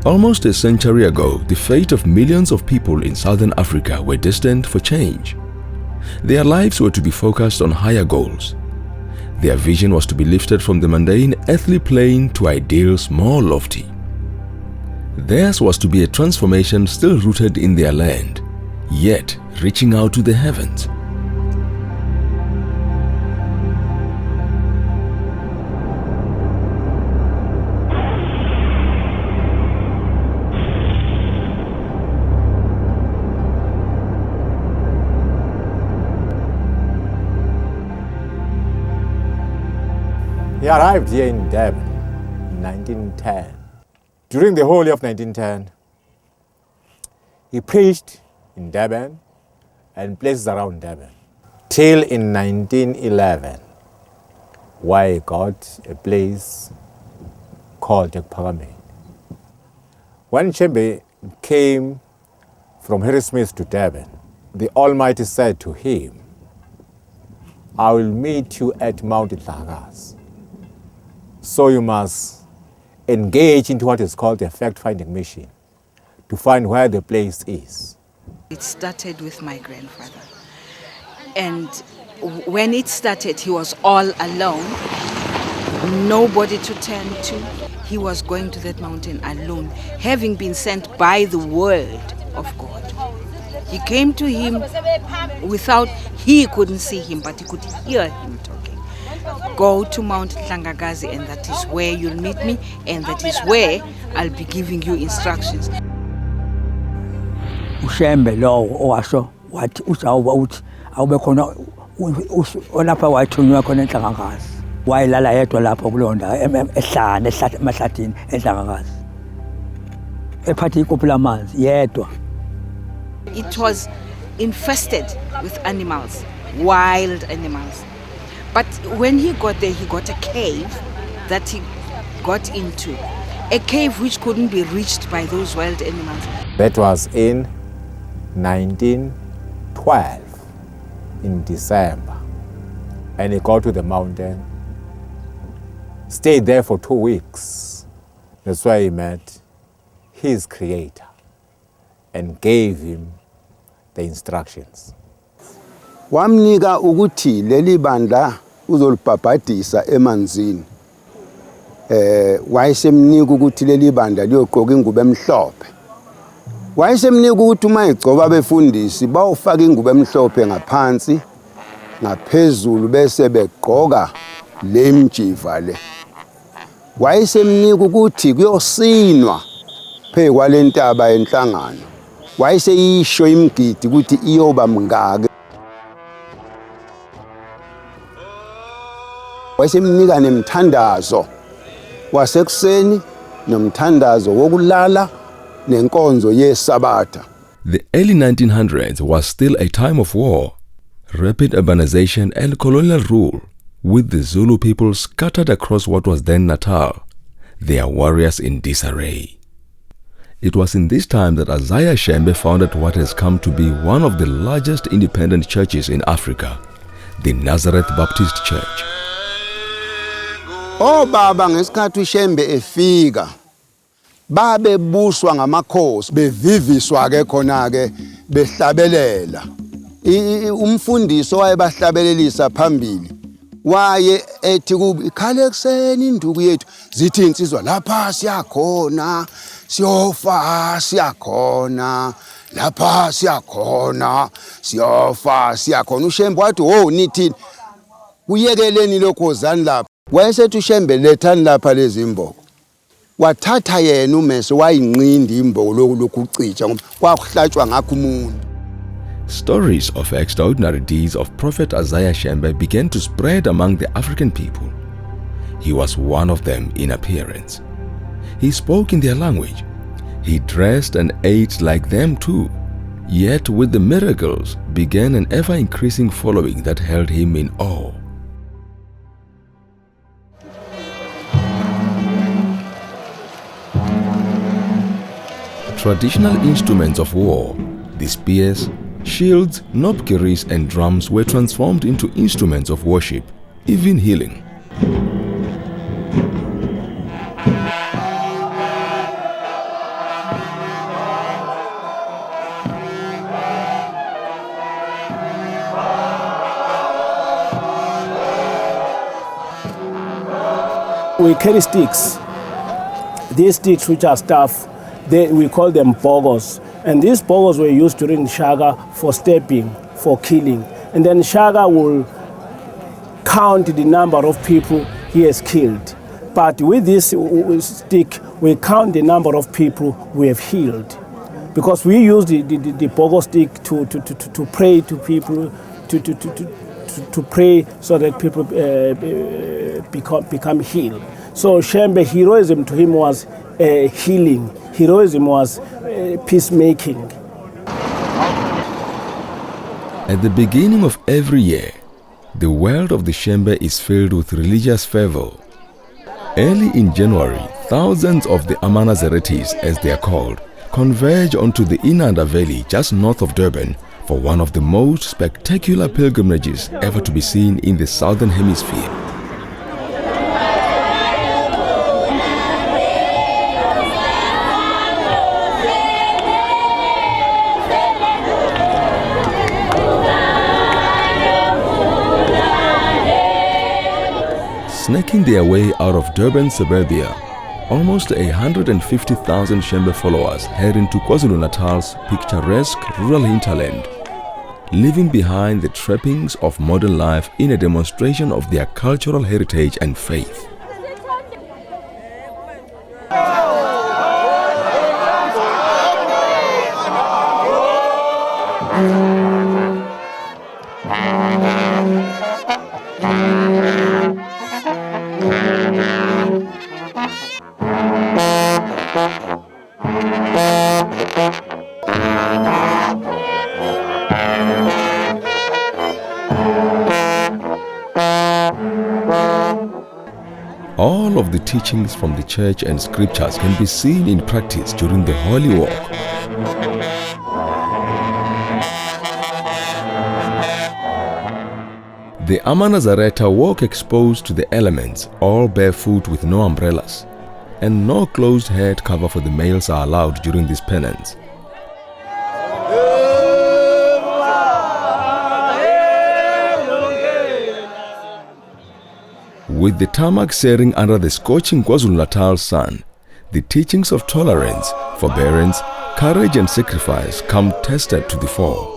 Almost a century ago, the fate of millions of people in southern Africa were destined for change. Their lives were to be focused on higher goals. Their vision was to be lifted from the mundane earthly plane to ideals more lofty. Theirs was to be a transformation still rooted in their land, yet reaching out to the heavens. He arrived here in Durban in 1910. During the whole year of 1910, he preached in Durban and places around Durban, till in 1911, where he got a place called Ekpakameni. When Shembe came from Harrismith to Durban, the Almighty said to him, "I will meet you at Mount Dlakazi. So you must engage into what is called a fact-finding mission to find where the place is." It started with my grandfather. And when it started, he was all alone, nobody to turn to. He was going to that mountain alone, having been sent by the word of God. He came to him without, he couldn't see him, but he could hear him talking. Go to Mount Dlakazi, and that is where you'll meet me, and that is where I'll be giving you instructions. uShembe lowo owasho wathi uzawuba uthi awube khona olapha wayithunywa khona eNhlangakazi. Wayelala yedwa lapho kuleyo ndawo ehlane emahlathini eNhlangakazi. Ephathe ikophi lamanzi yedwa. It was infested with animals, wild animals. But when he got there, he got a cave that he got into, a cave which couldn't be reached by those wild animals. That was in 1912, in December. And he got to the mountain, stayed there for 2 weeks. That's where he met his creator and gave him the instructions. Wamnika ukuthi leli bandla uzolibhabhadisa emanzini. Wayesemnika ukuthi leli bandla liyogqoka ingubo emhlophe. Wayesemnika ukuthi uma egcoba abefundisi bawufaka ingubo emhlophe ngaphansi, ngaphezulu bese begqoka le mjiva le. Wayesemnika ukuthi kuyosinwa phe kwalentaba enhlangano. Wayeseyisho imgidi ukuthi iyoba mngaka. Wayesemnika nemthandazo wasekuseni nomthandazo wokulala nenkonzo yeSabatha. The early 1900s was still a time of war, rapid urbanization and colonial rule, with the Zulu people scattered across what was then Natal, their warriors in disarray. It was in this time that Isiah Shembe founded what has come to be one of the largest independent churches in Africa, the Nazareth Baptist Church. Baba ngesikhathi uShembe efika babebuswa ngamakhosi beviviswa ke khona ke behlabelela. Umfundiso wayebahlabelelisa phambili waye ethi kubi ikhale ekseni induku yethu zithi insizwa lapha siyakhona siyofa siyakhona lapha siyakhona siyofa siyakhona. uShembe wathi nithini kuyekeleni lokho zani lapha. Wayesethi uShembe lethani lapha lezi imbogo. Wathatha yena umese wayinqinda imbogo lokhu ucicha ngoba kwakuhlatshwa ngakho umuntu. Stories of extraordinary deeds of Prophet Isiah Shembe began to spread among the African people. He was one of them in appearance. He spoke in their language. He dressed and ate like them too. Yet with the miracles began an ever-increasing following that held him in awe. Traditional instruments of war, the spears, shields, knobkerries and drums were transformed into instruments of worship, even healing. we carry sticks. These sticks, which are staff, we call them bogos. And these bogos were used during Shaga for stepping, for killing. And then Shaga will count the number of people he has killed. But with this stick, we count the number of people we have healed. Because we use the pogo stick to pray to people, to pray so that people become healed. So Shembe, heroism to him was healing. Heroism was peacemaking. At the beginning of every year, the world of the Shembe is filled with religious fervor. Early in January, thousands of the Amanazaretes, as they are called, converge onto the Inanda Valley just north of Durban for one of the most spectacular pilgrimages ever to be seen in the Southern Hemisphere. Snaking their way out of Durban suburbia, almost 150,000 Shembe followers head into KwaZulu-Natal's picturesque rural hinterland, leaving behind the trappings of modern life in a demonstration of their cultural heritage and faith. All of the teachings from the church and scriptures can be seen in practice during the Holy Walk. The Amanazareta walk exposed to the elements, all barefoot with no umbrellas, and no closed head cover for the males are allowed during this penance. With the tarmac searing under the scorching KwaZulu-Natal sun, the teachings of tolerance, forbearance, courage and sacrifice come tested to the fore.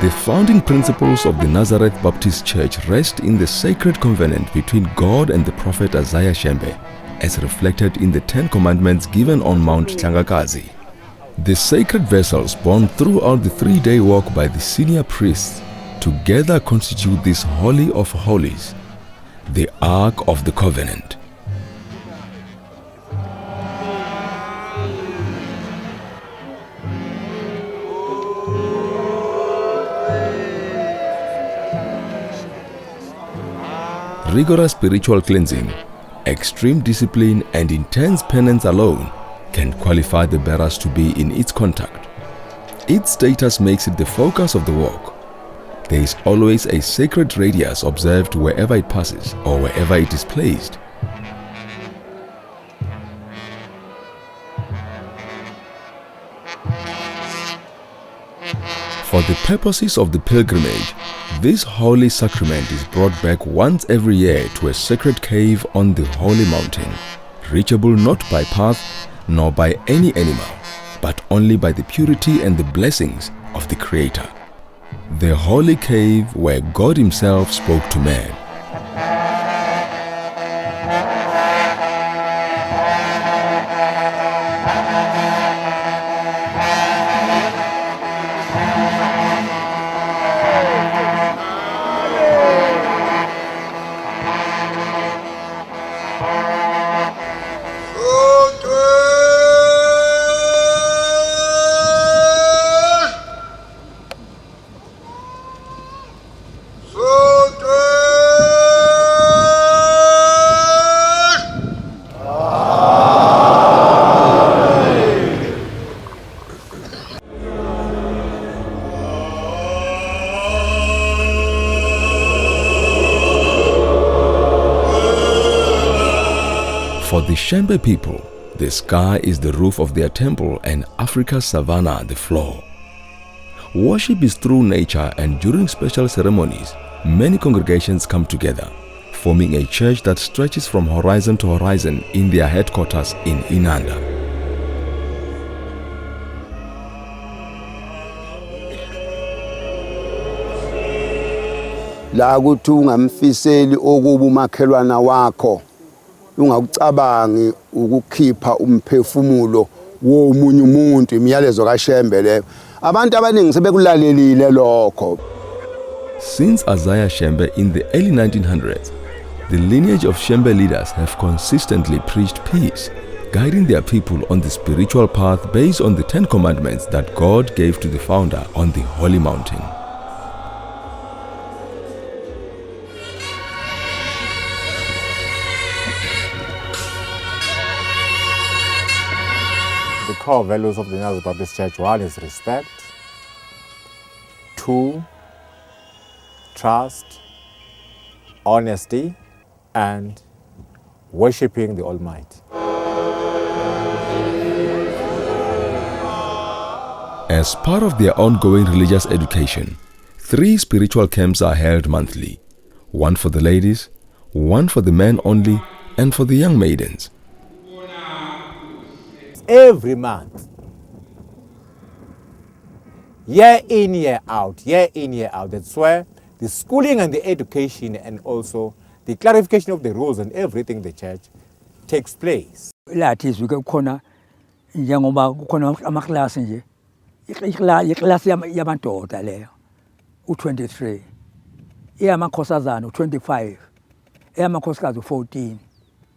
The founding principles of the Nazareth Baptist Church rest in the sacred covenant between God and the prophet Isiah Shembe, as reflected in the 10 Commandments given on Mount Hlangakazi. The sacred vessels borne throughout the 3-day walk by the senior priests together constitute this Holy of Holies, the Ark of the Covenant. Rigorous spiritual cleansing, extreme discipline and intense penance alone can qualify the bearers to be in its contact. Its status makes it the focus of the walk. There is always a sacred radius observed wherever it passes or wherever it is placed. For the purposes of the pilgrimage, this holy sacrament is brought back once every year to a sacred cave on the holy mountain, reachable not by path nor by any animal, but only by the purity and the blessings of the Creator. The holy cave where God Himself spoke to man. For the Shembe people, the sky is the roof of their temple and Africa's savanna the floor. Worship is through nature, and during special ceremonies, many congregations come together, forming a church that stretches from horizon to horizon in their headquarters in Inanda. La kuthi ungamfiseli okuba umakhelwana wakho, ungakucabangi ukukhipha umphefumulo womunye umuntu, imiyalezo kaShembe leyo. Abantu abaningi sebekulalelile lokho. Since Isiah Shembe in the early 1900s, the lineage of Shembe leaders have consistently preached peace, guiding their people on the spiritual path based on the 10 commandments that God gave to the founder on the holy mountain. The core values of the Nazareth Baptist Church: 1 is respect, 2, trust, honesty, and worshiping the Almighty. As part of their ongoing religious education, 3 spiritual camps are held monthly: 1 for the ladies, 1 for the men only, and for the young maidens. Every month, year in, year out, year in, year out. That's where the schooling and the education and also the clarification of the rules and everything in the church takes place. Lathi izwi kukhona njengoba kukhona amaklasi nje. Iklasi yabandoda leyo u23. Eyamakhosazana u25. Eyamakhosikazi u14.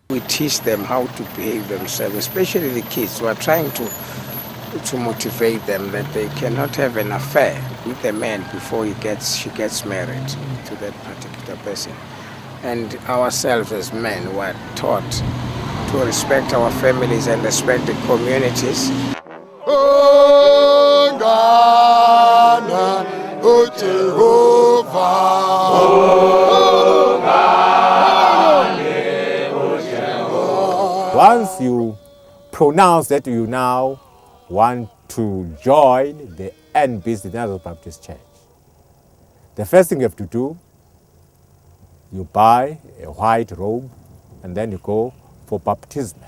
We teach them how to behave themselves, especially the kids. We are trying to motivate them that they cannot have an affair with a man before she gets married to that particular person. And ourselves as men were taught to respect our families and respect the communities. Oh God, oh Jehovah. Once you pronounce that you now want to join the NBC, the Nazareth Baptist Church, the first thing you have to do, you buy a white robe and then you go for baptism.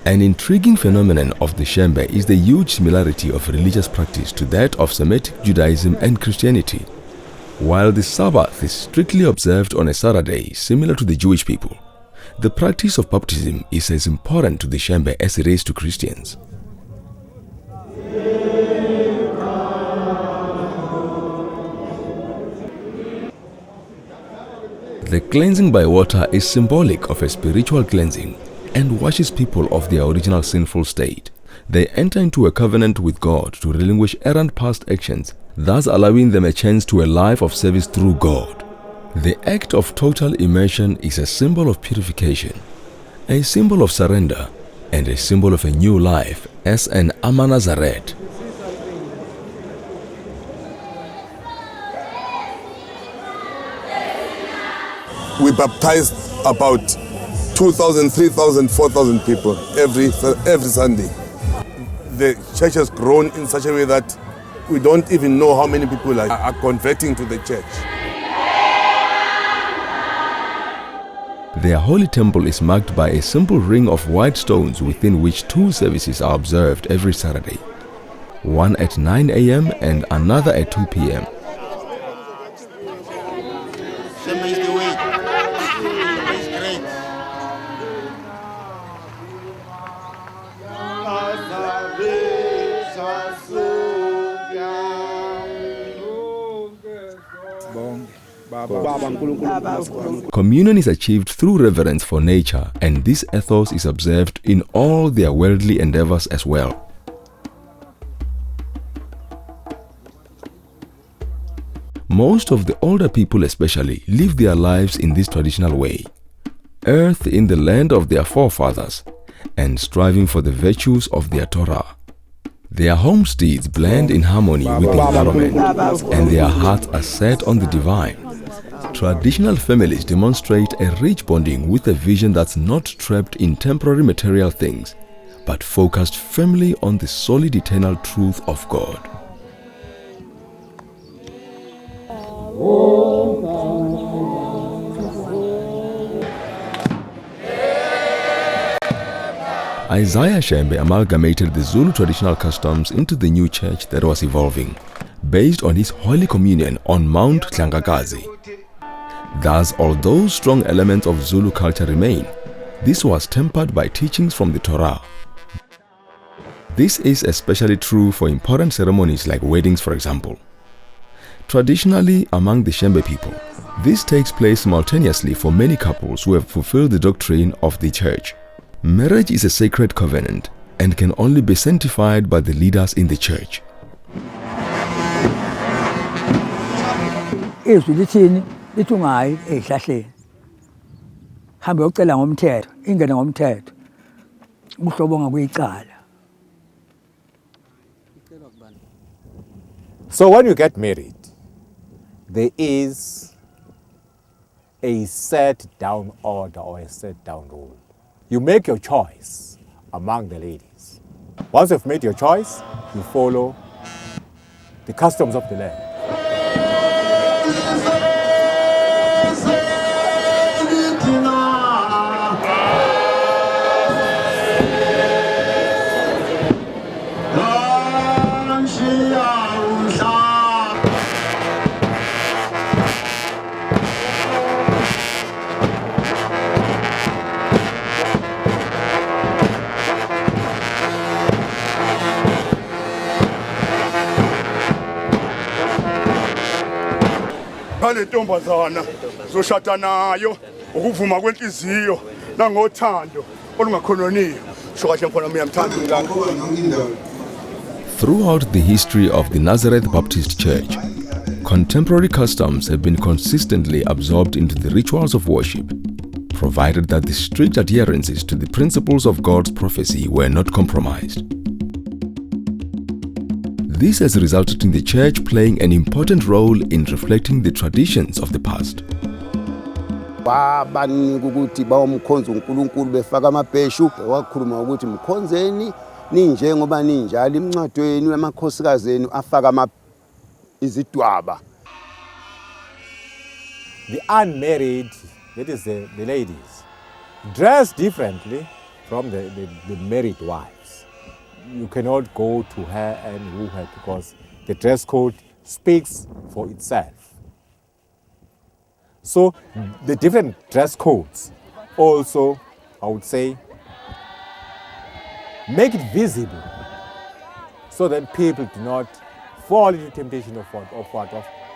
An intriguing phenomenon of the Shembe is the huge similarity of religious practice to that of Semitic Judaism and Christianity. While the Sabbath is strictly observed on a Saturday, similar to the Jewish people, the practice of baptism is as important to the Shembe as it is to Christians. The cleansing by water is symbolic of a spiritual cleansing and washes people of their original sinful state. They enter into a covenant with God to relinquish errant past actions, thus allowing them a chance to a life of service through God. The act of total immersion is a symbol of purification, a symbol of surrender, and a symbol of a new life as an Amanazaret. We baptized about 2,000, 3,000, 4,000 people every Sunday. The church has grown in such a way that we don't even know how many people are converting to the church. Their holy temple is marked by a simple ring of white stones within which 2 services are observed every Saturday, one at 9 a.m. and another at 2 p.m. Shembe is the way. Shembe is great. Communion is achieved through reverence for nature, and this ethos is observed in all their worldly endeavors as well. Most of the older people especially live their lives in this traditional way, earth in the land of their forefathers, and striving for the virtues of their Torah. Their homesteads blend in harmony with the environment, and their hearts are set on the divine. Traditional families demonstrate a rich bonding with a vision that's not trapped in temporary material things, but focused firmly on the solid eternal truth of God. Isiah Shembe amalgamated the Zulu traditional customs into the new church that was evolving, based on his Holy Communion on Mount Tlangakazi. Thus, although strong elements of Zulu culture remain, this was tempered by teachings from the Torah. This is especially true for important ceremonies like weddings, for example. Traditionally, among the Shembe people, this takes place simultaneously for many couples who have fulfilled the doctrine of the church. Marriage is a sacred covenant and can only be sanctified by the leaders in the church. izwi lithini lithi ungayi ezihlahleni hambe uyocela ngomthetho ingene ngomthetho ukuhlobonga kuyicala. So when you get married, there is a set down order or a set down rule. You make your choice among the ladies. Once you've made your choice, you follow the customs of the land. Ngale ntombazana zoshada nayo ukuvuma kwenhliziyo nangothando olungakhononiyo shokahle mfana miyamthanda. Throughout the history of the Nazareth Baptist Church, contemporary customs have been consistently absorbed into the rituals of worship, provided that the strict adherences to the principles of God's prophecy were not compromised. This has resulted in the church playing an important role in reflecting the traditions of the past. Babanika ukuthi bawumkhonza uNkulunkulu befaka amabheshu wakhuluma ukuthi mkhonzeni ninjengoba ninjalo imncwadweni wemakhosikazi afaka izidwaba. The unmarried, that is the ladies, dress differently from the married wives. You cannot go to her and woo her because the dress code speaks for itself. So the different dress codes also, I would say, make it visible so that people do not fall into temptation of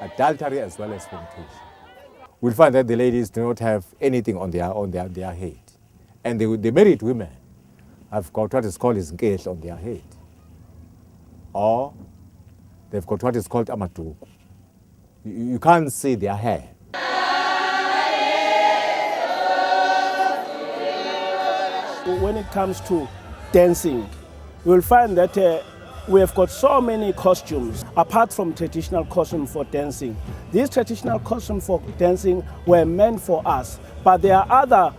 adultery as well as fornication. We'll find that the ladies do not have anything on their head. And the married women have got what is called inkehlo on their head. Or they've got what is called amatuku. You can't see their hair. When it comes to dancing, you will find that we have got so many costumes apart from traditional costume for dancing. These traditional costumes for dancing were meant for us, but there are other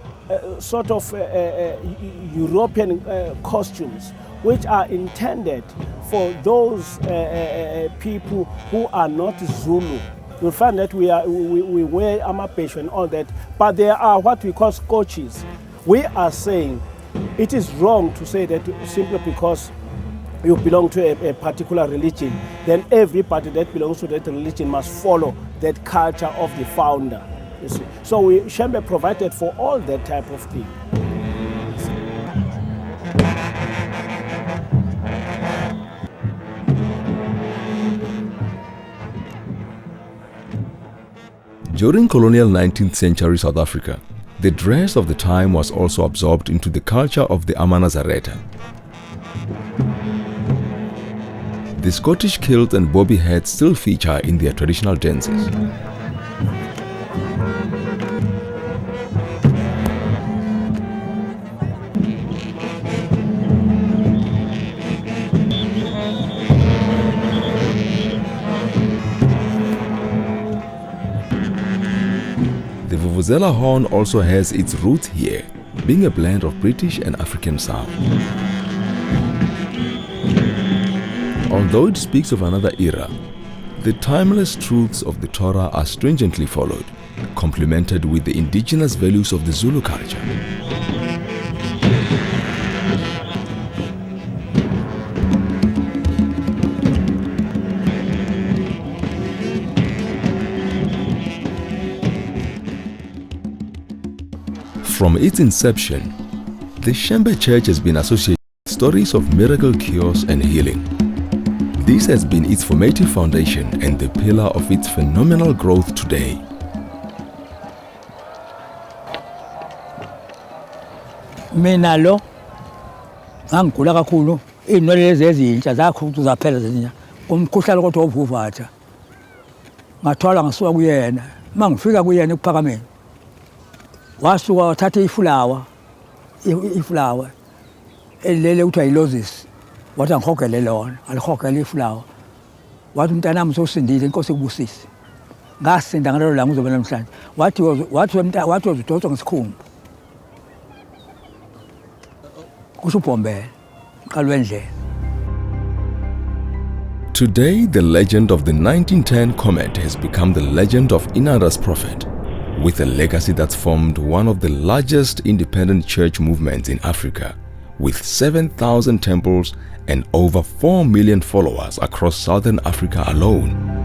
sort of European costumes which are intended for those people who are not Zulu. You'll find that we wear amabheshu and all that, but there are what we call scotches. We are saying it is wrong to say that simply because you belong to a particular religion, then everybody that belongs to that religion must follow that culture of the founder. You see. So Shembe provided for all that type of thing. During colonial 19th century South Africa, the dress of the time was also absorbed into the culture of the Amanazareta. The Scottish kilt and bobby hats still feature in their traditional dances. Vuvuzela horn also has its roots here, being a blend of British and African sound. Although it speaks of another era, the timeless truths of the Torah are stringently followed, complemented with the indigenous values of the Zulu culture. From its inception, the Shembe Church has been associated with stories of miracle cures and healing. This has been its formative foundation and the pillar of its phenomenal growth today. Mina lo ngangigula kakhulu, inwele lezi ezintsha zakhuthu zaphela zezintsha, umkhuhlane kodwa ovuvatha. Ngathwala ngasuka kuyena, mangifika kuyena ekuphakameni. Wasuka wathatha ifulawa elele kuthiwa yilozis, wathi angihogele lona, alihogele ifulawa. Wathi mntanami sowusindile, inkosi ikubusise. Ngasinda ngalelo langa uzobe namhlanje. Wathi uzodonswa ngesikhumba. Kusho ubhombela, uqala wendlela. Today, the legend of the 1910 comet has become the legend of Inanda's prophet, with a legacy that's formed one of the largest independent church movements in Africa, with 7,000 temples and over 4 million followers across Southern Africa alone.